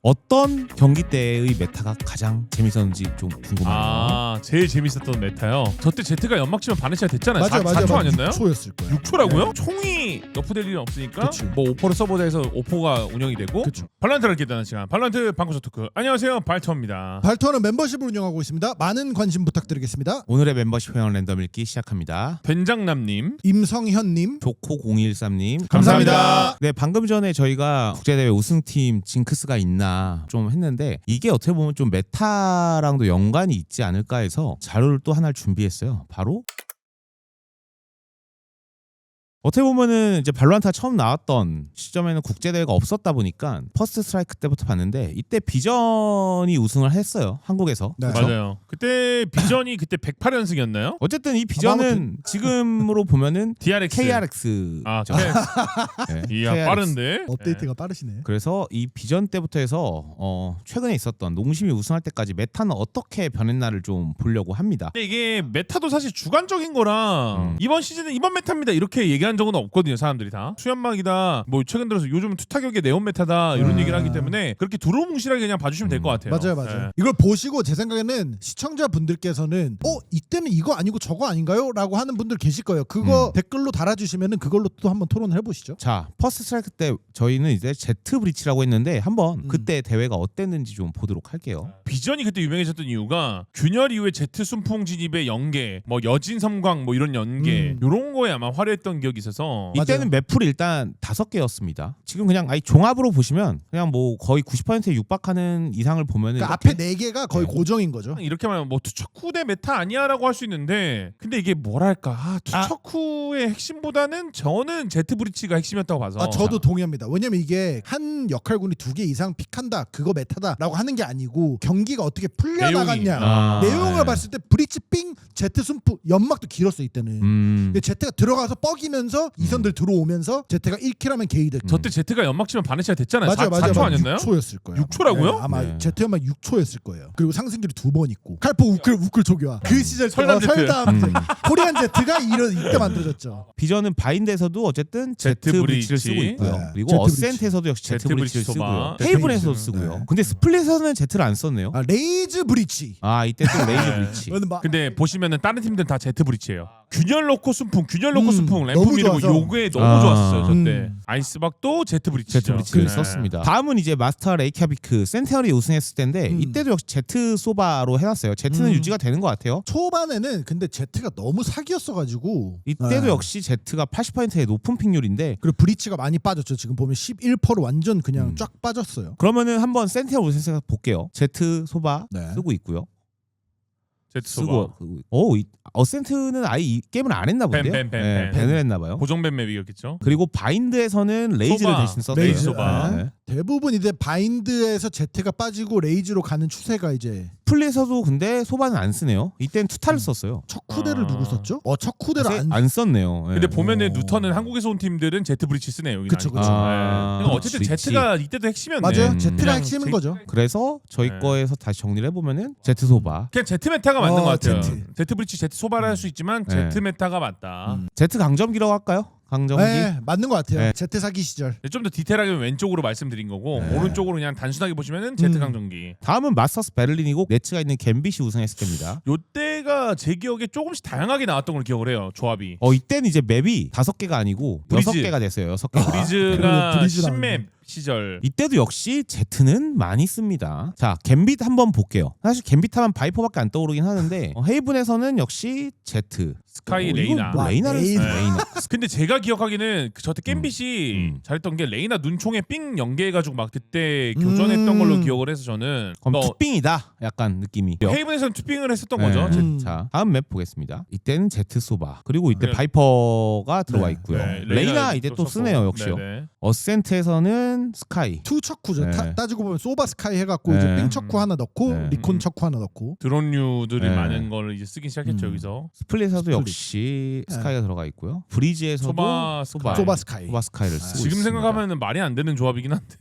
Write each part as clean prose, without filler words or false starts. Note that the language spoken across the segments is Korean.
어떤 경기 때의 메타가 가장 재밌었는지 좀 궁금해요. 아, 제일 재밌었던 메타요. 저때 제트가 연막치면 바네시아 됐잖아요. 맞아 4초 아니었나요? 6초였을 거예요. 6초라고요? 총이 너프될 일은 없으니까 그치. 뭐 오퍼를 서버에서 오퍼가 운영이 되고 그쵸. 발란트를 기다리는 시간 발란트 방구석 토크. 안녕하세요, 발터입니다. 발터는 멤버십을 운영하고 있습니다. 많은 관심 부탁드리겠습니다. 오늘의 멤버십 회원 랜덤 읽기 시작합니다. 된장남님, 임성현님 조코013님 감사합니다. 네, 방금 전에 저희가 국제대회 우승팀 징크스가 있나 좀 했는데 이게 어떻게 보면 좀 메타랑도 연관이 있지 않을까 해서 자료를 또 하나를 준비했어요. 바로 어떻게 보면은 이제 발로란트가 처음 나왔던 시점에는 국제대회가 없었다 보니까 퍼스트 스트라이크 때부터 봤는데 이때 비전이 우승을 했어요, 한국에서. 네. 그쵸? 맞아요. 그때 비전이 그때 108연승이었나요? 어쨌든 이 비전은 지금으로 보면은 DRX. KRX. 아, 네, 이야 KRX. 빠른데. 업데이트가 빠르시네. 그래서 이 비전 때부터 해서 최근에 있었던 농심이 우승할 때까지 메타는 어떻게 변했나를 좀 보려고 합니다. 근데 이게 메타도 사실 주관적인 거랑 이번 시즌은 이번 메타입니다 이렇게 얘기한 적은 없거든요. 사람들이 다 수연막이다 뭐 최근 들어서 요즘 투타격의 네온 메타다 이런 얘기를 하기 때문에 그렇게 두루뭉실하게 그냥 봐주시면 될 것 같아요. 맞아요. 네. 이걸 보시고 제 생각에는 시청자분들께서는 이때는 이거 아니고 저거 아닌가요? 라고 하는 분들 계실 거예요. 그거 댓글로 달아주시면은 그걸로 또 한번 토론을 해보시죠. 자, 퍼스트 스트라이크 때 저희는 이제 제트 브리치라고 했는데 한번 그때 대회가 어땠는지 좀 보도록 할게요. 비전이 그때 유명해졌던 이유가 균열 이후에 제트 순풍 진입의 연계, 뭐 여진 섬광 뭐 이런 연계 이런 거에 아마 화려했던 기억이 있어서 이때는 맵풀이 일단 5개였습니다. 지금 그냥 아예 종합으로 보시면 그냥 뭐 거의 90%에 육박하는 이상을 보면은 그러니까 앞에 4개가 거의 고정인 거죠. 이렇게 말하면 뭐 투척후 대 메타 아니야라고 할 수 있는데 근데 이게 뭐랄까 투척후의 핵심보다는 저는 제트 브리치가 핵심이었다고 봐서 저도 동의합니다. 왜냐면 이게 한 역할군이 2개 이상 픽한다 그거 메타다라고 하는 게 아니고 경기가 어떻게 풀려나갔냐 내용을 봤을 때 브리치 삥 제트 순프 연막도 길었어 이때는. 근데 제트가 들어가서 뻐기면서 이선들 들어오면서 제트가 1킬하면 게이드. 저때 제트가 연막치면 바네시아 됐잖아요. 맞아요. 4초 아니었나요? 6초였을 거예요. 6초라고요? 네, 아마 네. 제트 연막 6초였을 거예요. 그리고 상승기를 2번 있고 칼포 우클 초기화. 그 시절 설담 제트. 설담 코리안 제트가 이때 만들어졌죠. 비전은 바인드에서도 어쨌든 제트 제트 브리치를 브리치. 쓰고 있고요. 네. 그리고 제트 어센트에서도 역시 제트 제트 브리치를 브리치 쓰고요. 소바. 헤이븐에서도 네. 쓰고요. 근데 스플릿에서는 제트를 안 썼네요. 레이즈 브리치. 이때 또 레이즈 브리치. 근데 보시면은 다른 팀들은 다 제트 브리치예요. 균열 넣고 순풍, 균열 넣고 순풍, 램프 너무 밀고 좋아서. 요게 너무 좋았어요. 저때 음. 아이스박도 제트 브리치죠. 제트 브리치를 네. 썼습니다. 다음은 이제 마스터 레이캬비크 센테어리 우승했을 때인데 이때도 역시 제트 소바로 해놨어요. 제트는 유지가 되는 것 같아요. 초반에는 근데 제트가 너무 사기였어가지고 이때도 역시 제트가 80%의 높은 픽률인데 그리고 브리치가 많이 빠졌죠. 지금 보면 11% 완전 그냥 쫙 빠졌어요. 그러면은 한번 센테어 우승해서 볼게요. 제트 소바 네. 쓰고 있고요. 제트 소바. 어센트는 아예 이 게임을 안 했나 본데요. 밴. 밴을 했나 봐요. 고정밴 맵이었겠죠. 그리고 바인드에서는 레이즈를 소바. 대신 썼어요. 레이즈 소바. 네. 대부분 이제 바인드에서 제트가 빠지고 레이즈로 가는 추세가 이제 플릿에서도 근데 소바는 안 쓰네요. 이땐 투타를 썼어요. 척후대를 누구 썼죠? 척후대를 안 썼네요. 네. 근데 보면은 누턴은 한국에서 온 팀들은 제트 브리치 쓰네요. 여기는 그쵸, 아니고. 그쵸. 그러니까 어쨌든 브리치. 제트가 이때도 핵심이었네. 맞아요. 제트가 그냥 핵심인 거죠. 그래서 저희 네. 거에서 다시 정리를 해보면은 제트 소바. 그냥 제트 메타가 맞는 것 같아요. 제트. 브리치 제트 소바를 할 수 있지만 네. 제트 메타가 맞다. 제트 강점기라고 할까요? 강점기. 네, 맞는 것 같아요. 네. 제트 사기 시절. 좀 더 디테일하게 왼쪽으로 말씀드린 거고 네. 오른쪽으로 그냥 단순하게 보시면은 제트 강전기. 다음은 마스터스 베를린이고 네츠가 있는 갬빗이 우승했을 때입니다. 요때가 제 기억에 조금씩 다양하게 나왔던 걸 기억을 해요. 조합이. 이때는 이제 맵이 5개가 아니고 브리즈. 6개가 됐어요. 6개. 브리즈가 브리즈랑 신맵 시절. 이때도 역시 제트는 많이 씁니다. 자, 갬빗 한번 볼게요. 사실 갬빗 하면 바이퍼밖에 안 떠오르긴 하는데 헤이븐에서는 역시 제트. 스카이, 이거 레이나. 뭐 레이나를 레이나. 쓰네, 레이나. 근데 제가 기억하기는 저때 겜빗이 잘했던 게 레이나 눈총에 삥 연계해가지고 막 그때 교전했던 걸로 기억을 해서 저는 그럼 투빙이다. 약간 느낌이. 헤이븐에서는 투빙을 했었던 네. 거죠. 자, 다음 맵 보겠습니다. 이때는 제트 소바. 그리고 이때 네. 바이퍼가 들어와 네. 있고요. 네, 레이나 이제 또 썼고. 쓰네요, 역시요. 네네. 어센트에서는 스카이. 투 척후죠. 네. 따지고 보면 소바 스카이 해갖고 네. 이제 삥 척후 하나 넣고 네. 리콘 척후 하나 넣고. 드론류들이 네. 많은 걸 이제 쓰기 시작했죠 여기서. 스플릿에서도 스플릿. 역시 네. 스카이가 들어가 있고요. 브리즈에서도 소바 스카이. 소바 스카이. 소바 스카이를 쓰고 지금 있습니다. 생각하면은 말이 안 되는 조합이긴 한데.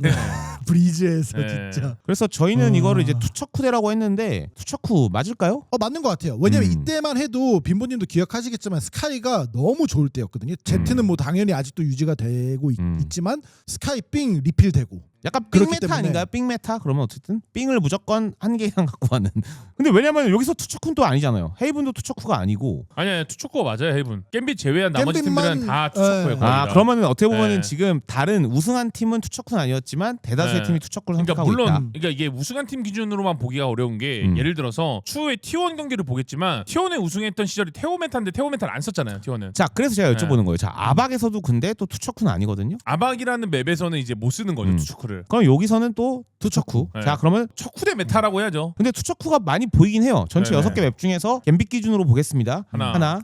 브리즈에서 네. 진짜. 그래서 저희는 이거를 이제 투척후대라고 했는데 투척후 맞을까요? 맞는 것 같아요. 왜냐면 이때만 해도 빈보님도 기억하시겠지만 스카이가 너무 좋을 때였거든요. 제트는 뭐 당연히 아직도 유지가 되고 있지만 스카이 삥 리필되고 약간 삥 그렇기 메타 때문에. 아닌가요? 삥 메타? 그러면 어쨌든 삥을 무조건 한 개 이상 갖고 가는. 근데 왜냐면 여기서 투척훈도 아니잖아요. 헤이븐도 투척후가 아니고. 아니야 투초코 맞아요 헤이븐. 겜빗 제외한 나머지 겜빗만- 팀들은 다 투초코예요. 거의 아 다. 그러면은 어떻게 보면은 네. 지금 다른 우승한 팀은 투척훈 아니었지만 대다수의 네. 팀이 투척훈을 그러니까 선택하고 물론 있다. 그러니까 이게 우승한 팀 기준으로만 보기가 어려운 게 예를 들어서 추후에 T1 경기를 보겠지만 T1에 우승했던 시절이 테오 메타인데 테오 메타를 안 썼잖아요. T1은. 자 그래서 제가 네. 여쭤보는 거예요. 자 아박에서도 근데 또 투척훈 아니거든요. 아박이라는 맵에서는 이제 못 쓰는 거죠 투초코를. 그럼 여기서는 또 투척후. 네. 자 그러면 척후대 메타라고 해야죠. 근데 투척후가 많이 보이긴 해요. 전체 네. 6개 맵 중에서 갬빗 기준으로 보겠습니다. 하나,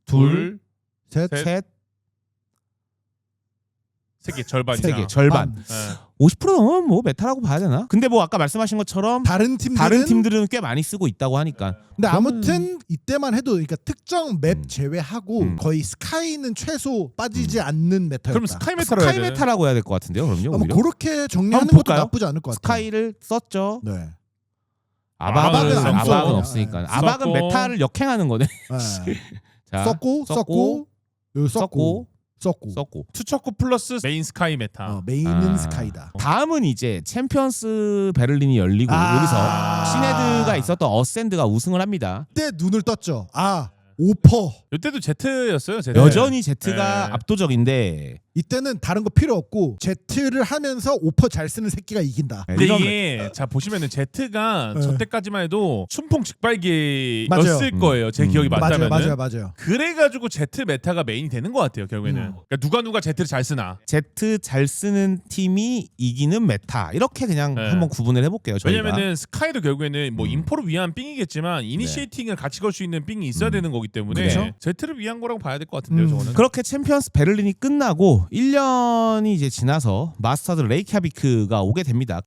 둘, 셋. 셋, 세 개 절반 세 이상. 개, 절반. 네. 50% 넘으면 뭐 메타라고 봐야 되나? 근데 뭐 아까 말씀하신 것처럼 다른 다른 팀들은 꽤 많이 쓰고 있다고 하니까. 근데 아무튼 이때만 해도 그러니까 특정 맵 제외하고 거의 스카이는 최소 빠지지 않는 메타였다. 그럼 스카이 메타로 해야 스카이 돼. 메타라고 해야 될 것 같은데요. 그럼요. 아마 오히려. 그렇게 정리하는 한번 것도 볼까요? 나쁘지 않을 것 같아요. 스카이를 썼죠. 네. 아박은 안 아박은 써요. 없으니까. 네. 아박은 썼고. 메타를 역행하는 거네. 네. 자, 썼고 여기 썼고 썼고. 투척코 플러스 메인 스카이 메타. 메인은 아. 스카이다. 다음은 이제 챔피언스 베를린이 열리고 아. 여기서 시네드가 있었던 어센드가 우승을 합니다. 그때 눈을 떴죠. 아 오퍼. 이때도 제트였어요. 제트. 여전히 제트가 네. 압도적인데 이때는 다른 거 필요 없고 제트를 하면서 오퍼 잘 쓰는 새끼가 이긴다. 근데 이런 이게 자 보시면은 제트가 네. 저 때까지만 해도 순풍 직발기였을 맞아요. 거예요. 제 기억이 맞다면은. 맞아요. 그래가지고 제트 메타가 메인이 되는 것 같아요. 결국에는. 그러니까 누가 제트를 잘 쓰나. 제트 잘 쓰는 팀이 이기는 메타 이렇게 그냥 네. 한번 구분을 해볼게요. 저희가. 왜냐면은 스카이도 결국에는 뭐 인포를 위한 삥이겠지만 이니시에이팅을 같이 걸 수 있는 삥이 있어야 되는 거기 때문에 그렇죠. 제트를 위한 거라고 봐야 될 것 같은데요. 저거는. 그렇게 챔피언스 베를린이 끝나고 1년이 이제 지나서 마스터즈 레이캬비크가 오게 됩니다.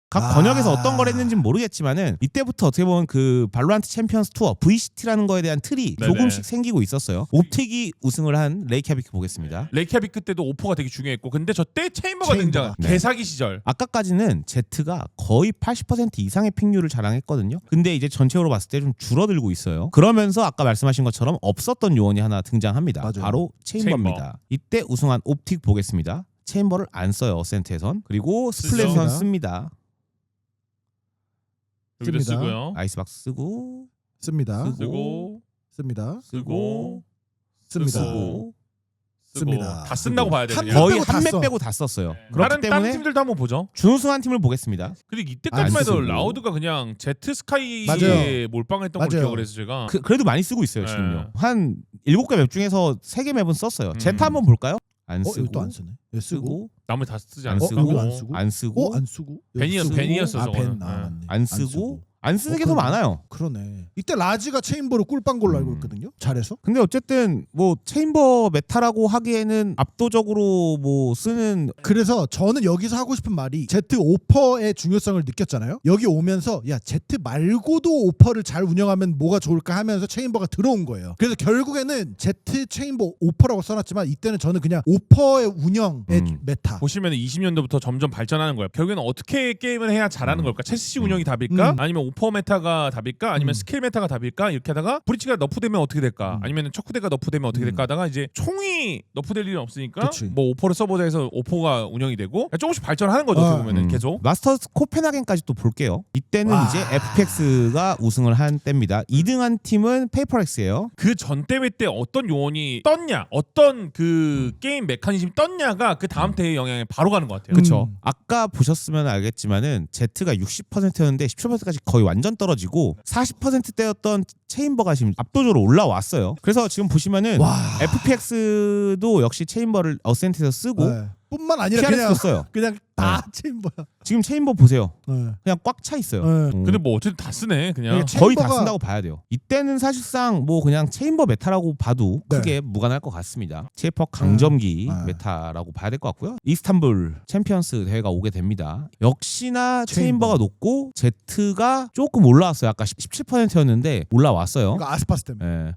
각 번역에서 어떤 걸 했는지는 모르겠지만은 이때부터 어떻게 보면 그 발로란트 챔피언스 투어 VCT라는 거에 대한 틀이 네네. 조금씩 생기고 있었어요. 옵틱이 우승을 한 레이캬비크 보겠습니다. 레이캬비크 때도 오퍼가 되게 중요했고 근데 저 때 체인버가 등장. 네. 개사기 시절. 아까까지는 제트가 거의 80% 이상의 픽률을 자랑했거든요. 근데 이제 전체적으로 봤을 때 좀 줄어들고 있어요. 그러면서 아까 말씀하신 것처럼 없었던 요원이 하나 등장합니다. 맞아요. 바로 체인버입니다. 이때 우승한 옵틱 보겠습니다. 체인버를 안 써요. 어센트에선. 그리고 스플래시선 씁니다. 여기도 씁니다. 쓰고요. 아이스박스 쓰고 씁니다. 쓰고 씁니다. 쓰고 씁니다. 쓰고 씁니다. 다 쓴다고 봐야 돼요. 한 그냥. 명 거의 빼고 다 한 맵 써. 빼고 다 썼어요. 다른 그렇기 다른 때문에 팀들도 한번 보죠. 준우승한 팀을 보겠습니다. 그리고 이때까지만 안 해도 쓰고. 라우드가 그냥 제트 스카이에 맞아요. 몰빵했던 걸 맞아요. 기억을 해서 제가 그래도 많이 쓰고 있어요. 네. 지금요. 한 7개 맵 중에서 3개 맵은 썼어요. 제타 한번 볼까요? 안 쓰고 이것도 안 쓰네. 예, 쓰고. 쓰고 나머지 다 쓰지 안 않았어. 쓰고 여기도 안 쓰고. 안 쓰고 안 쓰고. 벤이었- 벤이었어, 저거는. 맞네. 안 쓰고 안 쓰는 게 더 그러네. 많아요. 그러네. 이때 라지가 체인버로 꿀빵 걸로 알고 있거든요. 잘해서. 근데 어쨌든 뭐 체인버 메타라고 하기에는 압도적으로 뭐 쓰는 그래서 저는 여기서 하고 싶은 말이 제트 오퍼의 중요성을 느꼈잖아요. 여기 오면서 야 제트 말고도 오퍼를 잘 운영하면 뭐가 좋을까 하면서 체인버가 들어온 거예요. 그래서 결국에는 제트 체인버 오퍼라고 써놨지만 이때는 저는 그냥 오퍼의 운영의 메타. 보시면 20년도부터 점점 발전하는 거예요. 결국에는 어떻게 게임을 해야 잘하는 걸까? 체스식 운영이 답일까? 아니면 오퍼 메타가 답일까? 아니면 스킬 메타가 답일까? 이렇게 하다가 브리치가 너프되면 어떻게 될까? 아니면 척후대가 너프되면 어떻게 될까? 하다가 이제 총이 너프될 일은 없으니까 그치. 뭐 오퍼를 써보자 해서 오퍼가 운영이 되고 조금씩 발전하는 거죠. 어떻게 보면은 계속. 마스터스 코펜하겐까지 또 볼게요. 이때는 와. 이제 FPX가 우승을 한 때입니다. 2등한 팀은 페이퍼렉스예요. 그 전 대회 때 어떤 요원이 떴냐, 어떤 그 게임 메커니즘이 떴냐가 그 다음 대회 영향에 바로 가는 것 같아요. 그렇죠. 아까 보셨으면 알겠지만은 제트가 60%였는데 17%까지 거의 완전 떨어지고 40%대였던 체인버가 지금 압도적으로 올라왔어요. 그래서 지금 보시면은 와. FPX도 역시 체인버를 어센트에서 쓰고 네. 뿐만 아니라 TRS도 그냥 써요. 그냥 다 체인버야. 지금 체인버 보세요. 네. 그냥 꽉 차 있어요. 네. 근데 뭐 어쨌든 다 쓰네 그냥. 그러니까 거의 다 체인버가- 쓴다고 봐야 돼요. 이때는 사실상 뭐 그냥 체인버 메타라고 봐도 네. 크게 무관할 것 같습니다. 체이퍼 강점기 네. 메타라고 봐야 될 것 같고요. 이스탄불 챔피언스 대회가 오게 됩니다. 역시나 체인버. 체인버가 높고 제트가 조금 올라왔어요. 아까 17%였는데 올라왔어요. 그러니까 아스파스 때문에. 예.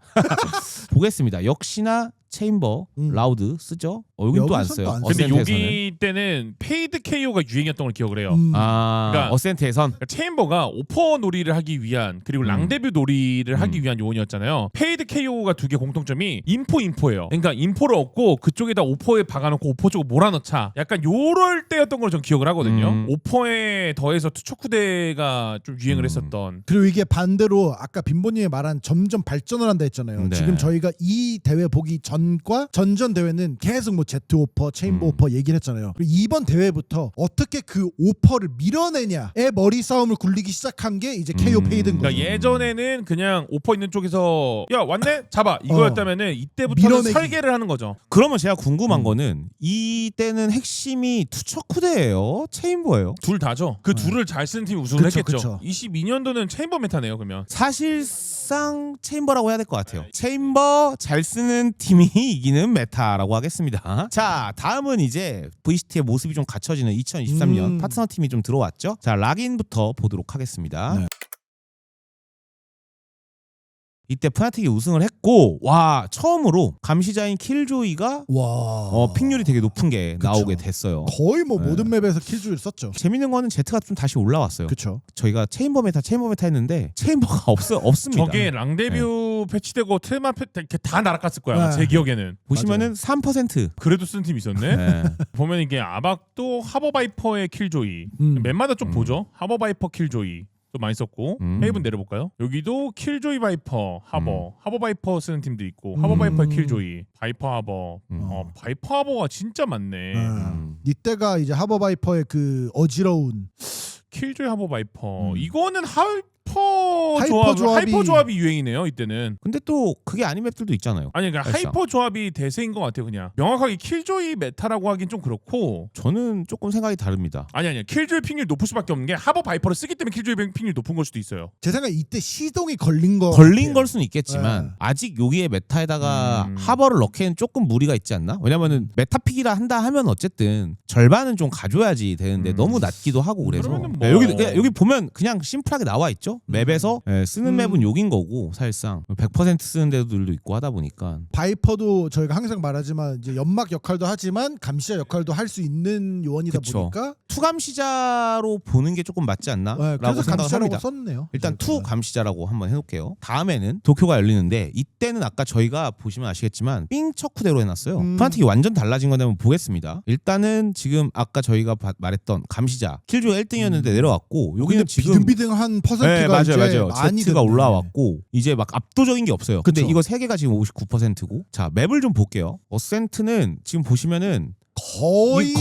보겠습니다. 역시나 체인버, 라우드 쓰죠. 여긴 또 안 여기선 써요. 또안 근데 어센트에서는. 여기 때는 페이드 KO가 유행이었던 걸 기억을 해요. 그러니까 어센트에선 체인버가 오퍼 놀이를 하기 위한 그리고 랑데뷰 놀이를 하기 위한 요원이었잖아요. 페이드 KO가 두 개 공통점이 인포예요. 그러니까 인포를 얻고 그쪽에다 오퍼에 박아놓고 오퍼 쪽으로 몰아넣자. 약간 요럴 때였던 걸 전 기억을 하거든요. 오퍼에 더해서 투척후대가 좀 유행을 했었던. 그리고 이게 반대로 아까 빈보님이 말한 점점 발전을 한다 했잖아요. 네. 지금 저희가 이 대회 보기 전과 전전 대회는 계속 뭐 제트 오퍼, 체인버 오퍼 얘기를 했잖아요. 그리고 이번 대회부터 어떻게 그 오퍼를 밀어내냐의 머리 싸움을 굴리기 시작한 게 이제 KO 페이드인 거죠. 그러니까 예전에는 그냥 오퍼 있는 쪽에서 야 왔네 잡아 이거였다면은 이때부터는 밀어내기. 설계를 하는 거죠. 그러면 제가 궁금한 거는 이때는 핵심이 투척후대예요, 체인버예요? 둘 다죠. 그 둘을 잘 쓰는 팀이 우승을 그쵸, 했겠죠. 그쵸. 22년도는 체인버 메타네요. 그러면 사실상 체인버라고 해야 될 것 같아요. 체인버 잘 쓰는 팀이 이기는 메타라고 하겠습니다. 자, 다음은 이제 VCT의 모습이 좀 갖춰지는 2023년 파트너 팀이 좀 들어왔죠. 자, 락인부터 보도록 하겠습니다. 네. 이때 푸나틱이 우승을 했고, 와, 처음으로 감시자인 킬조이가 와. 픽률이 되게 높은 게 그쵸. 나오게 됐어요. 거의 뭐 네. 모든 맵에서 킬조이를 썼죠. 재밌는 거는 제트가 좀 다시 올라왔어요. 그렇죠. 저희가 체인버 메타 했는데 체인버가 없습니다. 저게 랑데뷰 패치되고 트레마 다 날아갔을 거야. 네. 제 기억에는. 보시면은 3%. 그래도 쓴 팀 있었네. 네. 보면 이게 아박도 하버바이퍼의 킬조이. 맵마다 좀 보죠. 하버바이퍼 킬조이. 좀 많이 썼고 헤이븐 내려볼까요? 여기도 킬조이 바이퍼 하버 바이퍼 쓰는 팀도 있고 하버 바이퍼의 킬조이 바이퍼 하버 바이퍼 하버가 진짜 많네. 이때가 이제 하버바이퍼의 그 어지러운 킬조이 하버 바이퍼 이거는 하이퍼 조합이 유행이네요. 이때는. 근데 또 그게 아닌 맵들도 있잖아요. 아니 그러니까 사실상. 하이퍼 조합이 대세인 것 같아요. 그냥 명확하게 킬조이 메타라고 하긴 좀 그렇고. 저는 조금 생각이 다릅니다. 아니 킬조이 픽률 높을 수밖에 없는 게 하버 바이퍼를 쓰기 때문에 킬조이 픽률 높은 걸 수도 있어요. 제 생각에 이때 시동이 걸린 걸 수는 있겠지만 네. 아직 여기에 메타에다가 하버를 넣기에는 조금 무리가 있지 않나? 왜냐면은 메타픽이라 한다 하면 어쨌든 절반은 좀 가져야지 되는데 너무 낮기도 하고 그래서 그러면은 뭐- 네, 여기 보면 그냥 심플하게 나와 있죠. 맵에서 쓰는 맵은 여긴 거고 사실상 100% 쓰는 데들도 있고 하다 보니까 바이퍼도 저희가 항상 말하지만 이제 연막 역할도 하지만 감시자 역할도 할 수 있는 요원이다 그쵸. 보니까 투감시자로 보는 게 조금 맞지 않나? 네, 라고 그래서 생각을 감시자라고 합니다. 썼네요. 일단 저희가. 투 감시자라고 한번 해놓을게요. 다음에는 도쿄가 열리는데 이때는 아까 저희가 보시면 아시겠지만 삥 척후대로 해놨어요. 푸나틱이 완전 달라진 건 한번 보겠습니다. 일단은 지금 아까 저희가 말했던 감시자 킬조 1등이었는데 내려왔고 근데 여기는 지금 비등비등한 퍼센트가 이제 맞아요. 많이 Z가 됐네. 올라왔고 이제 막 압도적인 게 없어요. 근데 그쵸. 이거 세 개가 지금 59%고 자 맵을 좀 볼게요. 어센트는 지금 보시면은 거의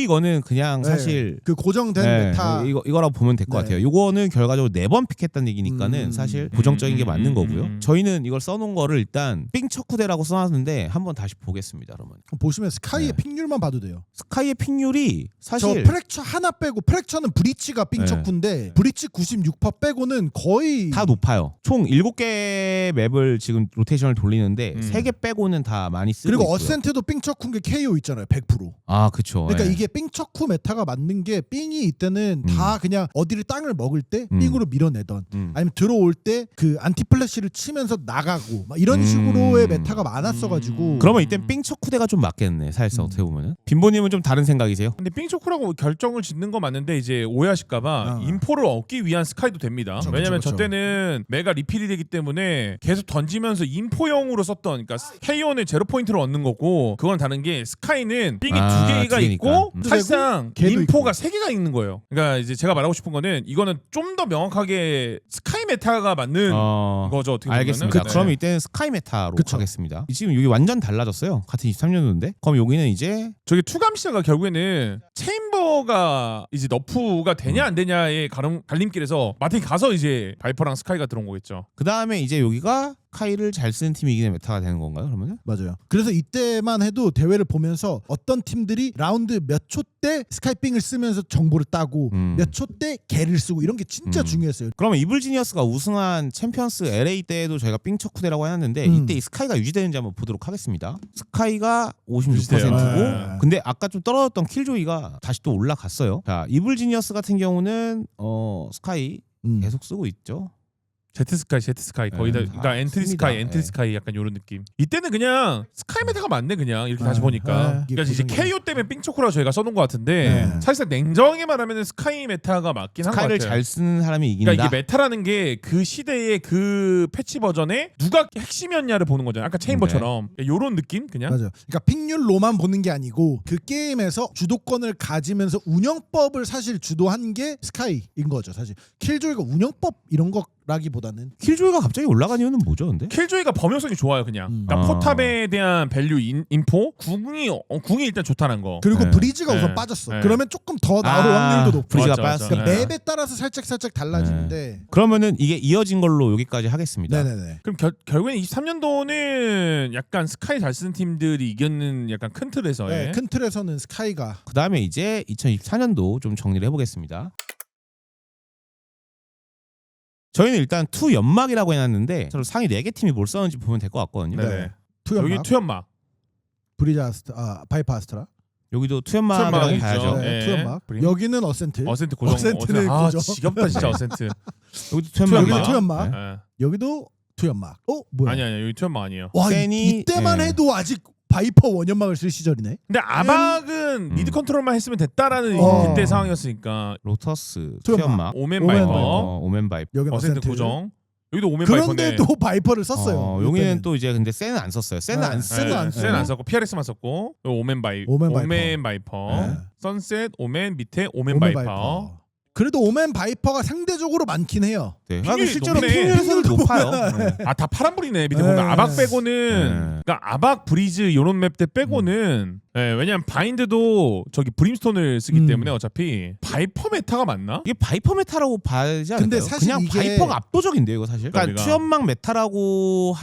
이거는 그냥 네, 사실 그 고정된 네, 메타 이거라고 보면 될 것 네. 같아요. 이거는 결과적으로 4번 픽했다는 얘기니까는 사실 고정적인 게 맞는 거고요. 저희는 이걸 써놓은 거를 일단 삥척후대라고 써놨는데 한번 다시 보겠습니다. 그러면 보시면 스카이의 네. 픽률만 봐도 돼요. 스카이의 픽률이 사실 저 프랙처 하나 빼고 프랙처는 브리치가 삥척후인데 브리치 96% 빼고는 거의 다 높아요. 총 7개 맵을 지금 로테이션을 돌리는데 3개 빼고는 다 많이 쓰고 그리고 있고요. 어센트도 삥척후인 게 KO 있잖아요. 100%. 아 그쵸. 그러니까 예. 이게 삥척후 메타가 맞는 게 삥이 이때는 다 그냥 어디를 땅을 먹을 때 음. 삥으로 밀어내던 아니면 들어올 때 그 안티플래시를 치면서 나가고 막 이런 식으로의 메타가 많았어가지고 그러면 이땐 삥척후대가 좀 맞겠네. 사실상 어떻게 보면은 빈보님은 좀 다른 생각이세요? 근데 삥초크라고 결정을 짓는 거 맞는데 이제 오해하실까봐 인포를 얻기 위한 스카이도 됩니다. 그쵸, 왜냐면 그쵸, 저 때는 메가 리필이 되기 때문에 계속 던지면서 인포용으로 썼던 그러니까 K1은 제로 포인트를 얻는 거고 그건 다른 게 스카이는 삥이 아, 두 개가 두 개니까. 있고 사실상 걔도 인포가 세 개가 있는 거예요. 그러니까 이제 제가 말하고 싶은 거는 이거는 좀 더 명확하게 스카이 메타가 맞는 거죠. 어떻게 보면은. 알겠습니다. 네. 그럼 이때는 스카이 메타로 그쵸. 가겠습니다. 지금 여기 완전 달라졌어요. 같은 23년도인데. 그럼 여기는 이제 저기 투감시자가 결국에는 체인버가 이제 너프가 되냐 안 되냐의 갈림길에서 마틴 가서 이제 바이퍼랑 스카이가 들어온 거겠죠. 그 다음에 이제 여기가 카이를 잘 쓰는 팀이 이기는 메타가 되는 건가요? 그러면은? 맞아요. 그래서 이때만 해도 대회를 보면서 어떤 팀들이 라운드 몇 초 때 스카이핑을 쓰면서 정보를 따고 몇 초 때 개를 쓰고 이런 게 진짜 중요했어요. 그러면 이블지니어스가 우승한 챔피언스 LA 때에도 저희가 삥척후대라고 해놨는데 이때 이 스카이가 유지되는지 한번 보도록 하겠습니다. 스카이가 56%고 유지돼요. 근데 아까 좀 떨어졌던 킬조이가 다시 또 올라갔어요. 자, 이블지니어스 같은 경우는 스카이 계속 쓰고 있죠. 제트스카이 거의 다 그러니까 엔트리 스카이 약간 요런 느낌. 이때는 그냥 스카이 메타가 맞네 그냥 이렇게 다시 보니까. 그러니까 이제 KO 때문에 삥초코라고 저희가 써놓은 것 같은데 사실상 냉정하게 말하면 스카이 메타가 맞긴 한 것 같아요. 스카이를 잘 쓰는 사람이 이긴다. 그러니까 이게 메타라는 게 그 시대의 그 패치 버전에 누가 핵심이었냐를 보는 거잖아요. 아까 체인버처럼 요런 느낌 그냥. 맞아요. 그러니까 픽률로만 보는 게 아니고 그 게임에서 주도권을 가지면서 운영법을 사실 주도한 게 스카이인 거죠. 사실 킬조이가 운영법 이런 거라기보다는 킬조이가 갑자기 올라간 이유는 뭐죠, 근데? 킬조이가 범용성이 좋아요 그냥. 그러니까 포탑에 대한 밸류 인포 궁이 일단 좋다는 거. 그리고 네. 브리즈가 네. 우선 빠졌어. 네. 그러면 조금 더 나올 확률도 높고. 브리즈가 맞아, 빠졌어. 그러니까 네. 맵에 따라서 살짝 달라지는데. 그러면은 이게 이어진 걸로 여기까지 하겠습니다. 네네네. 그럼 결국엔 23년도는 약간 스카이 잘 쓰는 팀들이 이겼는 약간 큰 틀에서. 네, 큰 틀에서는 스카이가 그 다음에 이제 2024년도 좀 정리를 해보겠습니다. 저희는 일단 투 연막이라고 해놨는데 서로 상위 4개 팀이 뭘 썼는지 보면 될 것 같거든요. 네네. 네. 투연막, 여기 투연막. 브리즈 바이퍼 아스트라. 여기도 투 연막이라고 투연막이죠. 가야죠. 네, 네. 투연막. 브림. 여기는 어센트. 어센트 고정. 어센트는 아 고정. 지겹다 진짜 어센트. 여기도 투 연막. 여기도 투연막. 네. 여기도 투연막. 뭐야? 아니야 여기 투연막 아니에요. 와 센이, 이때만 예. 해도 아직 바이퍼 원연막을 쓸 시절이네. 근데 아박은 미드 컨트롤만 했으면 됐다라는 그때 상황이었으니까. 로터스 투 투연막. 연막. 오멘 오멘 바이퍼. 오멘 바이퍼. 여기는 어센트 어센트 고정. 여기도 오멘 바이퍼네. 그런데도 바이퍼를 썼어요. 여기는 이때는. 또 이제 근데 센은 안 썼어요. 센은 네. 안 쓰고 안 쓰고. 센 안 썼고 PRS만 썼고 오멘 바이퍼. 네. 선셋 오멘 밑에 오멘 오멘 바이퍼. 그래도 오멘 바이퍼가 상대적으로 많긴 해요. 네. 핑률이 실제로 높네. 핑률은 높아요. 네. 아 다 파란불이네 밑에 네. 보면 아박 빼고는 네. 그러니까 아박 브리즈 요런 맵 때 빼고는 왜냐면 바인드도 저기 브림스톤을 쓰기 때문에 어차피 바이퍼 메타가 맞나? 이게 바이퍼 메타라고 봐야지 않을까요? 근데 사실 그냥 이게- 바이퍼가 압도적인데요, 이거 사실. 그러니까 우리가. 투연막 메타라고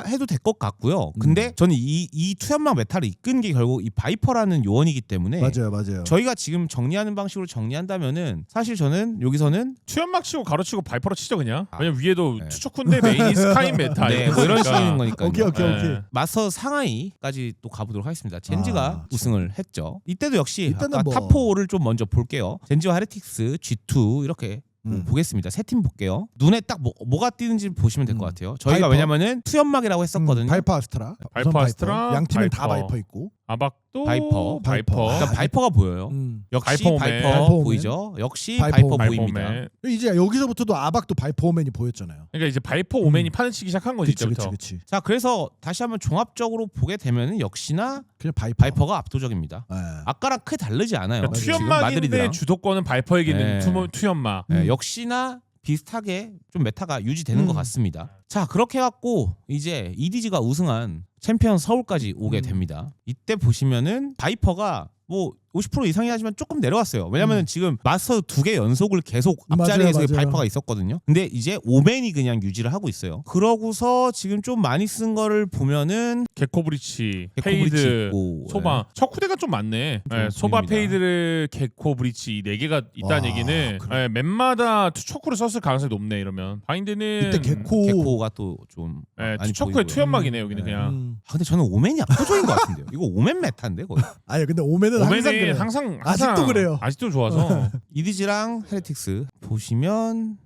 해도 될 것 같고요. 근데 저는 이 투연막 메타를 이끈 게 결국 이 바이퍼라는 요원이기 때문에 맞아요. 저희가 지금 정리하는 방식으로 정리한다면은 사실 저는 여기서는 투연막 치고 가로치고 바이퍼로 치죠 그냥. 왜냐면 위에도 네. 투척군데 메인이 스카인 메타. 네, 뭐 이런 있으니까. 식인 거니까요. 오케이. 네. 마스터 상하이까지 또 가보도록 하겠습니다. 젠지가 우승을 했죠. 이때도 역시 이때는 아까 뭐- 탑4를 좀 먼저 볼게요. 젠지와 헤레틱스, G2 이렇게 보겠습니다. 세 팀 볼게요. 눈에 딱 뭐가 띄는지 보시면 될 것 같아요. 저희가 바이퍼. 왜냐면은 투연막이라고 했었거든요. 바이퍼 아스트라. 바이퍼 우선 아스트라, 양 팀은 바이퍼. 다 바이퍼 있고. 아박도 바이퍼. 바이퍼. 그러니까 바이퍼가 보여요. 역시 바이퍼 오맨. 바이퍼 바이퍼 오맨. 보이죠. 역시 바이퍼 바이퍼 오맨. 보입니다. 오맨. 이제 여기서부터도 아박도 바이퍼 오맨이 보였잖아요. 그러니까 이제 바이퍼 오맨이 판을 치기 시작한 거지 이때부터. 그치. 자, 그래서 다시 한번 종합적으로 보게 되면은 역시나 그냥 바이퍼. 바이퍼가 압도적입니다. 네. 아까랑 크게 다르지 않아요. 그러니까 지금 투연막인데 마드리드랑. 주도권은 바이퍼에게는 네. 투연막. 역시나 비슷하게 좀 메타가 유지되는 것 같습니다. 자, 그렇게 해갖고 이제 EDG가 우승한 챔피언 서울까지 오게 됩니다. 이때 보시면은 바이퍼가 뭐 50% 이상이 하지만 조금 내려왔어요. 왜냐면은 지금 마스터 2개 연속을 계속 앞자리에서 맞아요. 바이퍼가 있었거든요. 근데 이제 오맨이 그냥 유지를 하고 있어요. 그러고서 지금 좀 많이 쓴 거를 보면은 개코 브리치, 개코 브리치 페이드, 있고, 소바. 척후대가 좀 많네. 네, 소바, 보입니다. 페이드를 개코 브리치 이 4개가 있다는 와, 얘기는 그래. 맵마다 투척후를 썼을 가능성이 높네 이러면. 바인드는 이때 개코. 개코가 또 좀 많이 투척후의 보이고요. 투연막이네 여기는 그냥. 아, 근데 저는 오맨이 압도적인 것 같은데요. 이거 오맨 메타인데 거의. 아니 근데 오맨은 항상 오맨이 그래요. 항상 아직도 그래요. 아직도 좋아서. 이디지랑 헤레틱스 보시면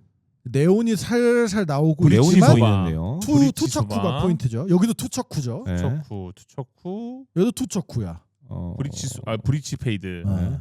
네온이 살살 나오고 레온이 있지만 보이는데요. 브리치 투척후가 소바. 포인트죠. 여기도 투척후죠. 네. 투척후. 여기도 투척후야. 브리치 페이드. 네.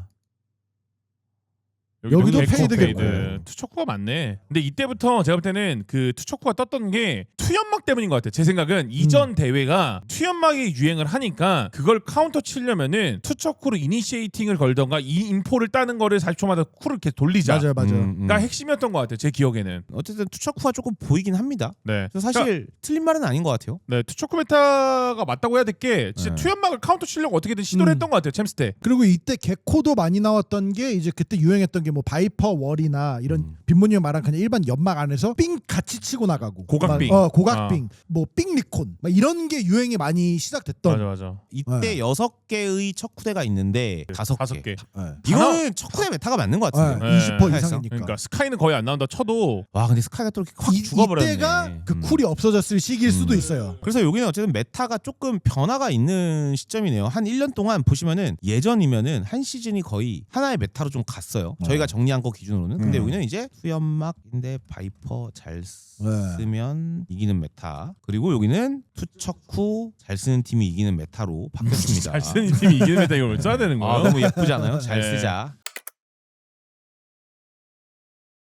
여기도 여기도 페이드 페이드 페이드. 투척후가 맞네. 근데 이때부터 제가 볼 때는 그 투척후가 떴던 게 투연막 때문인 것 같아요. 제 생각은 이전 대회가 투연막이 유행을 하니까 그걸 카운터 치려면은 투척후로 이니시에이팅을 걸던가 이 인포를 따는 거를 40초마다 쿨을 이렇게 돌리자. 맞아요. 그러니까 핵심이었던 것 같아요. 제 기억에는. 어쨌든 투척후가 조금 보이긴 합니다. 네. 그래서 사실 틀린 말은 아닌 것 같아요. 네, 투척후 메타가 맞다고 해야 될 게 진짜 네. 투연막을 카운터 치려고 어떻게든 시도를 했던 것 같아요. 챔스 때. 그리고 이때 개코도 많이 나왔던 게 이제 그때 유행했던 게 뭐 바이퍼 월이나 이런 빈모님 말한 그냥 일반 연막 안에서 삥 같이 치고 나가고 고각빙. 고각빙 뭐 삥리콘 막 이런 게 유행이 많이 시작됐던. 맞아. 이때 6개의 척후대가 있는데 5개. 5개. 네. 이거는 척후대 메타가 맞는 것 같은데요. 네. 20% 사실상. 이상이니까. 그러니까 스카이는 거의 안 나온다 쳐도 와, 근데 스카이가 또 이렇게 확 죽어버렸네. 이때가 그 쿨이 없어졌을 시기일 수도 있어요. 그래서 여기는 어쨌든 메타가 조금 변화가 있는 시점이네요. 한 1년 동안 보시면은 예전이면은 한 시즌이 거의 하나의 메타로 좀 갔어요. 저희가 저희가 정리한 거 기준으로는. 근데 음. 여기는 이제 수연막인데 바이퍼 잘 쓰면 이기는 메타. 그리고 여기는 투척 후 잘 쓰는 팀이 이기는 메타로 바뀌었습니다. 잘 쓰는 팀이 이기는 메타 이걸 왜 써야 되는 거예요? 아, 너무 예쁘잖아요. 잘 네. 쓰자.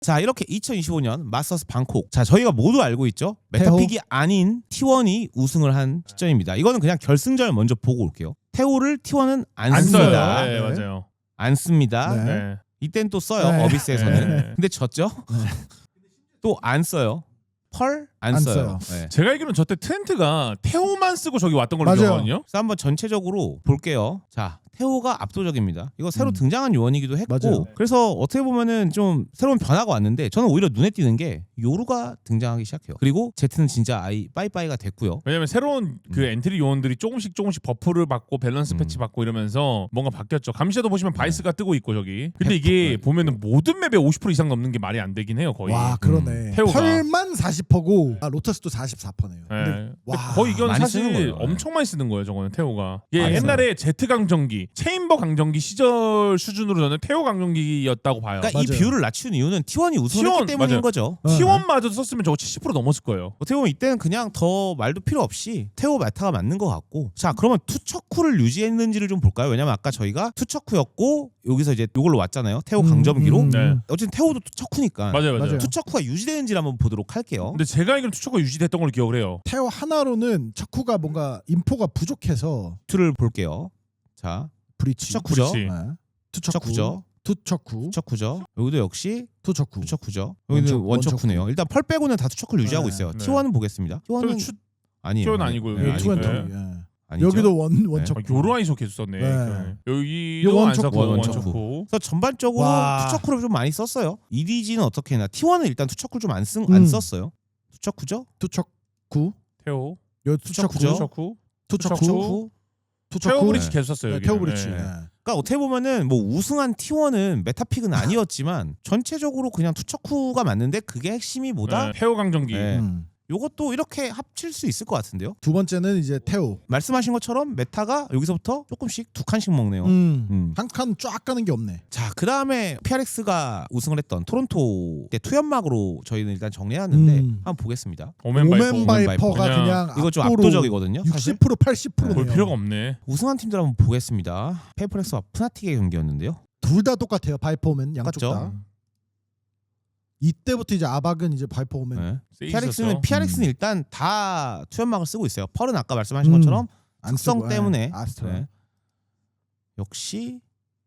자, 이렇게 2025년 마스터스 방콕. 자, 저희가 모두 알고 있죠. 메타픽이 아닌 T1이 우승을 한 시점입니다. 이거는 그냥 결승전을 먼저 보고 올게요. 태호를 T1은 안 안 써요. 씁니다. 네, 네. 맞아요. 안 씁니다. 네. 네. 이땐 또 써요. 네. 어비스에서는. 네. 근데 졌죠. 또 안 써요. 펄 안 안 써요. 써요. 네. 제가 알기로는 저때 트렌트가 태호만 쓰고 저기 왔던 걸로 맞아요. 기억하거든요. 그래서 한번 전체적으로 볼게요. 자, 태호가 압도적입니다. 이거 새로 음. 등장한 요원이기도 했고, 맞아요. 그래서 어떻게 보면은 좀 새로운 변화가 왔는데 저는 오히려 눈에 띄는 게 요루가 등장하기 시작해요. 그리고 제트는 진짜 아이 빠이빠이가 됐고요. 왜냐면 새로운 그 엔트리 요원들이 조금씩 버프를 받고 밸런스 패치 받고 이러면서 뭔가 바뀌었죠. 감시자도 보시면 바이스가 뜨고 있고 저기. 근데 이게 보면은 모든 맵에 50% 이상 넘는 게 말이 안 되긴 해요 거의. 와 그러네. 태호가. 펄만 40%고 로터스도 44%네요. 네. 근데 와, 거의 이건 많이 쓰는 사실 거예요. 엄청 많이 쓰는 거예요 저거는 태호가. 이게 많이 옛날에 제트 강정기, 체인버 강정기 시절 수준으로 저는 태호 강정기였다고 봐요. 그러니까 이 맞아요. 비율을 낮춘 이유는 T1이 우승했기 T1 때문인 맞아요. 거죠. T1마저 썼으면 저거 70% 넘었을 거예요. 어떻게 보면 이때는 그냥 더 말도 필요 없이 태호 메타가 맞는 것 같고. 자, 그러면 투척후를 유지했는지를 좀 볼까요? 왜냐면 아까 저희가 투척후였고 여기서 이제 이걸로 왔잖아요. 태호 강점기로. 네. 어쨌든 태호도 투척후니까 맞아요. 맞아요. 투척후가 유지되는지를 한번 보도록 할게요. 근데 제가 알기로는 투척가 유지됐던 걸로 기억을 해요. 태호 하나로는 척후가 뭔가 인포가 부족해서 투를 볼게요. 자, 브리치. 투척후죠. 브리치. 네. 투척후죠. 투척후. 투척후죠. 여기도 역시 투척후. 투척후죠. 여기는 원척후네요. 일단 펄 빼고는 다 투척후를 유지하고 네. 있어요. 네. T1은 보겠습니다. T1은 추- 아니에요. T1은 아니고요. 네, 네, 투 앤 아니고요. 투. 예. 아니죠. 여기도 원척후. 요로아이소 계속 썼네. 네. 여기도 이거 안 원척후. 썼고 원척후. 원척후. 그래서 전반적으로 와. 투척후를 좀 많이 썼어요. EDG는 어떻게 했나? T1은 일단 투척후를 좀 안 썼어요. 투척후죠? 투척후. 태호. 여 투척후죠. 투척후. 투척후. 투척후. 태호 투척후. 브리치 계속 썼어요. 네, 여기. 태호 브리치. 네. 네. 그러니까 어떻게 보면은 뭐 우승한 T1은 메타픽은 아니었지만 전체적으로 그냥 투척후가 맞는데 그게 핵심이 뭐다? 네, 태호 강정기. 네. 음. 요것도 이렇게 합칠 수 있을 것 같은데요. 두 번째는 이제 태호. 말씀하신 것처럼 메타가 여기서부터 조금씩 두 칸씩 먹네요. 음. 한 칸 쫙 가는 게 없네. 자, 그 다음에 PRX가 우승을 했던 토론토 때 투연막으로 저희는 일단 정리해놨는데 음. 한번 보겠습니다. 오멘 오멘 바이퍼. 바이퍼가 그냥 그냥 이거 좀 압도로 압도적이거든요. 사실 60% 80%네요. 볼 필요가 없네. 우승한 팀들 한번 보겠습니다. 페이퍼렉스와 푸나틱의 경기였는데요. 둘 다 똑같아요. 바이퍼 오멘 양쪽 똑같죠? 다. 이때부터 이제 아박은 이제 바이퍼 오멘. 네. 세이스였죠. PRX는 일단 다 투연막을 쓰고 있어요. 펄은 아까 말씀하신 것처럼 안 특성 쓰고, 때문에 예, 아스트라. 네. 역시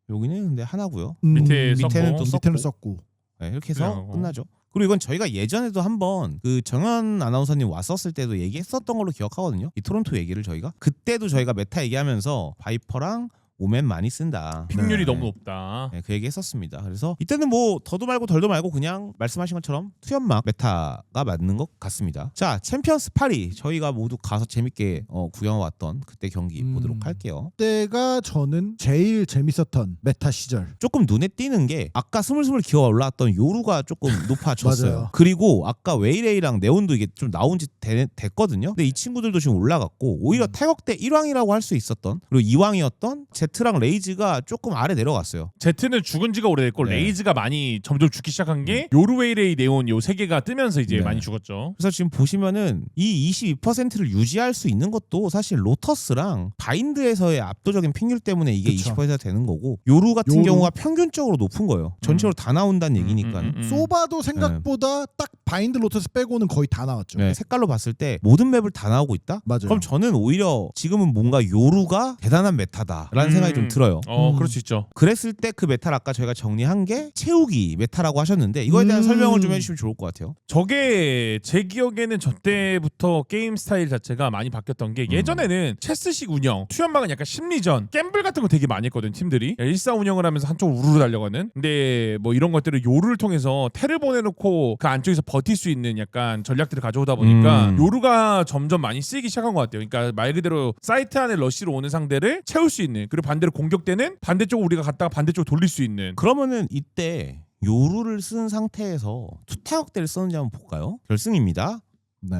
여기는 근데 하나고요. 밑에 밑에는 또 밑에는 썼고. 썼고. 네, 이렇게 해서 그냥 끝나죠. 그리고 이건 저희가 예전에도 한번 그 정현 아나운서님 왔었을 때도 얘기했었던 걸로 기억하거든요. 이 토론토 얘기를 저희가 그때도 저희가 메타 얘기하면서 바이퍼랑 오멘 많이 쓴다. 픽률이 네. 너무 높다. 네, 그 얘기 했었습니다. 그래서 이때는 뭐 더도 말고 덜도 말고 그냥 말씀하신 것처럼 투연막 메타가 맞는 것 같습니다. 자, 챔피언스 파리 저희가 모두 가서 재밌게 구경해 왔던 그때 경기 보도록 할게요. 그때가 저는 제일 재밌었던 메타 시절. 조금 눈에 띄는 게 아까 스물스물 기어 올라왔던 요루가 조금 높아졌어요. 맞아요. 그리고 아까 웨이레이랑 네온도 이게 좀 나온 지 됐거든요. 근데 이 친구들도 지금 올라갔고 오히려 태극대 1왕이라고 할 수 있었던 그리고 2왕이었던 제트랑 레이즈가 조금 아래 내려갔어요. 제트는 죽은 지가 오래됐고 네. 레이즈가 많이 점점 죽기 시작한 게 요르웨이레이 네온 요 세 개가 뜨면서 이제 네. 많이 죽었죠. 그래서 지금 보시면은 이 22%를 유지할 수 있는 것도 사실 로터스랑 바인드에서의 압도적인 픽률 때문에 이게 그쵸. 20%가 되는 거고 요루 같은 요루. 경우가 평균적으로 높은 거예요. 전체로 다 나온다는 얘기니까요. 소바도 생각보다 딱 바인드 로터스 빼고는 거의 다 나왔죠. 네, 색깔로 봤을 때 모든 맵을 다 나오고 있다? 맞아요. 그럼 저는 오히려 지금은 뭔가 요루가 대단한 메타다라는 생각이 좀 들어요. 그럴 수 있죠. 그랬을 때 그 메타를 아까 저희가 정리한 게 채우기 메타라고 하셨는데 이거에 대한 설명을 좀 해주시면 좋을 것 같아요. 저게 제 기억에는 저 때부터 게임 스타일 자체가 많이 바뀌었던 게 예전에는 체스식 운영, 투연막은 약간 심리전, 갬블 같은 거 되게 많이 했거든 팀들이. 일사 운영을 하면서 한쪽으로 우르르 달려가는. 근데 뭐 이런 것들을 요루를 통해서 테를 보내놓고 그 안쪽에서 버틸 수 있는 약간 전략들을 가져오다 보니까 요루가 점점 많이 쓰이기 시작한 것 같아요. 그러니까 말 그대로 사이트 안에 러시로 오는 상대를 채울 수 있는, 그리고 반대로 공격 때는 반대쪽으로 우리가 갔다가 반대쪽으로 돌릴 수 있는. 그러면은 이때 요루를 쓴 상태에서 투타격대를 썼는지 한번 볼까요? 결승입니다. 네.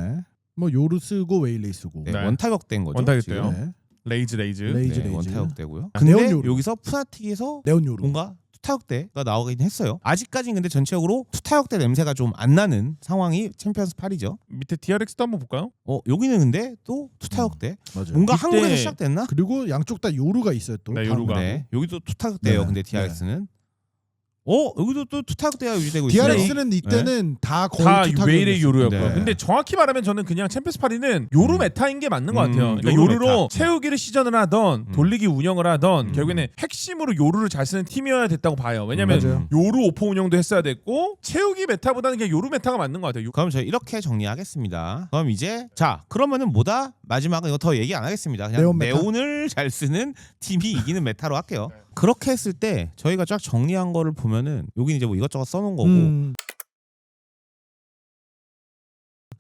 뭐 요루 쓰고 웨일레이 쓰고. 네, 네. 원타격대인 거죠. 원타격대요. 지금. 네. 레이즈. 레이즈. 네, 원타격대고요. 네온 근데 요루. 여기서 푸나틱에서 네온 요루. 뭔가 투타격대가 나오긴 했어요. 아직까지는 근데 전체적으로 투타격대 냄새가 좀 안 나는 상황이 챔피언스 8이죠. 밑에 DRX도 한번 볼까요? 여기는 근데 또 투타격대. 맞아요. 뭔가 이때- 한국에서 시작됐나? 그리고 양쪽 다 요루가 있어요 또. 네, 요루가. 네. 여기도 투타격대예요. 네. 근데 DRX는 여기도 또 투타격대가 유지되고 있어요. DRX는 이때는 다 거의 다 투타격이었어요. 웨일의 요루였고요. 네. 근데 정확히 말하면 저는 그냥 챔피언스 8위는 요루 메타인 게 맞는 것 같아요. 그러니까 요루 요루로 메타. 채우기를 시전을 하던 돌리기 운영을 하던 결국에는 핵심으로 요루를 잘 쓰는 팀이어야 됐다고 봐요. 왜냐면 맞아요. 요루 오퍼 운영도 했어야 됐고 채우기 메타보다는 그냥 요루 메타가 맞는 것 같아요. 그럼 저희 이렇게 정리하겠습니다. 그럼 이제 그러면은 뭐다? 마지막은 이거 더 얘기 안 하겠습니다. 그냥 네온 메타? 네온을 잘 쓰는 팀이 이기는 메타로 할게요. 그렇게 했을 때 저희가 쫙 정리한 거를 보면은 여기 이제 뭐 이것저것 써놓은 거고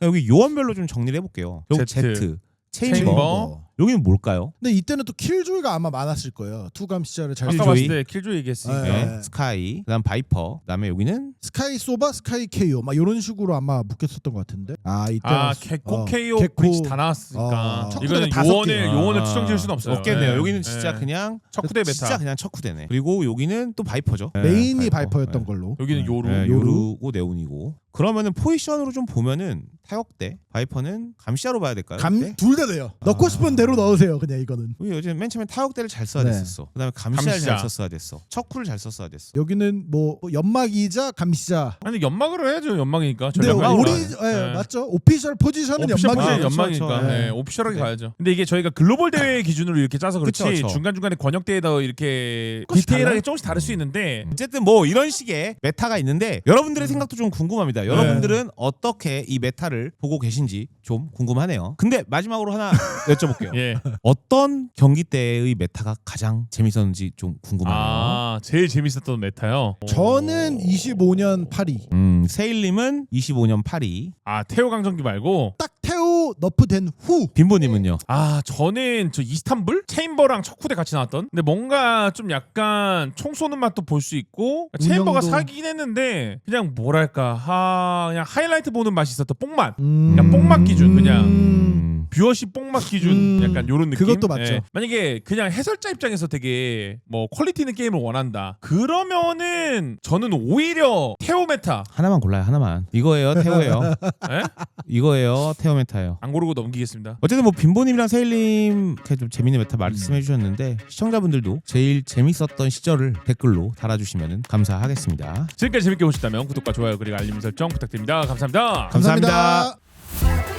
여기 요원별로 좀 정리를 해볼게요. 여기 Z, Z, 체인버. 체인버. 여기는 뭘까요? 근데 이때는 또 킬조이가 아마 많았을 거예요. 투감 시절을 잘 아까 킬조이. 봤을 때 킬조이 얘기했으니까. 네. 스카이, 그다음 바이퍼, 그다음에 여기는 스카이 소바, 스카이 케이오 막 이런 식으로 아마 묶였었던 것 같은데. 이때는 개코 KO 개코. 브릿지 다 나왔으니까 이거는 척후대가 요원을 추정 지을 수는 없어요. 없겠네요. 네. 여기는 진짜 네. 그냥 척후대 메타. 진짜 그냥 척후대네. 그리고 여기는 또 바이퍼죠. 메인이 네, 바이퍼였던 네. 걸로. 여기는 요루. 네, 요루. 요루고 네온이고. 그러면은 포지션으로 좀 보면은 타격대, 바이퍼는 감시자로 봐야 될까요? 그때? 둘 다 돼요. 넣고 싶은 대로 넣으세요. 그냥 이거는. 우리 요즘 맨 처음에 타격대를 잘 써야 네. 됐었어. 그다음에 감시자를 감시자. 잘 썼어야 됐어. 척후를 잘 썼어야 됐어. 여기는 뭐 연막이자 감시자. 아니 연막으로 해야죠. 연막이니까. 근데 연막으로 우리 하네. 맞죠? 오피셜 포지션은 오피셜 연막이죠. 포지션 연막이니까 그렇죠. 네, 네. 오피셜하게 네. 가야죠. 근데 이게 저희가 글로벌 대회 기준으로 이렇게 짜서 그렇지 그쵸, 그쵸. 중간중간에 권역 대회도 이렇게 조금씩 디테일하게 달라요? 조금씩 다를 수 있는데 어쨌든 뭐 이런 식의 메타가 있는데 여러분들의 생각도 좀 궁금합니다. 여러분들은 어떻게 이 메타를 보고 계신지 좀 궁금하네요. 근데 마지막으로 하나 여쭤볼게요. 예. 어떤 경기 때의 메타가 가장 재밌었는지 좀 궁금하네요. 제일 재밌었던 메타요. 저는 25년 파리. 세일님은 25년 8위. 태오 강정기 말고 딱 태우 너프된 후. 빈보님은요? 저는 저 이스탄불 체인버랑 척후대 같이 나왔던. 근데 뭔가 좀 약간 총 쏘는 맛도 볼 수 있고 체인버가 운영도- 사기긴 했는데 그냥 뭐랄까 그냥 하이라이트 보는 맛이 있었던 뽕맛. 그냥 뽕맛 기준 그냥. 뷰어십 뽕맛 기준 약간 요런 느낌. 그것도 맞죠. 만약에 그냥 해설자 입장에서 되게 뭐 퀄리티 있는 게임을 원한다. 그러면은 저는 오히려 태오 메타 하나만 골라요. 하나만. 이거예요. 태오예요. 예? 이거예요. 태오 메타예요. 안 고르고 넘기겠습니다. 어쨌든 뭐 빈보님이랑 세일님 이렇게 좀 재밌는 메타 말씀해 주셨는데 시청자분들도 제일 재밌었던 시절을 댓글로 달아주시면 감사하겠습니다. 지금까지 재밌게 보셨다면 구독과 좋아요 그리고 알림 설정 부탁드립니다. 감사합니다. 감사합니다. 감사합니다.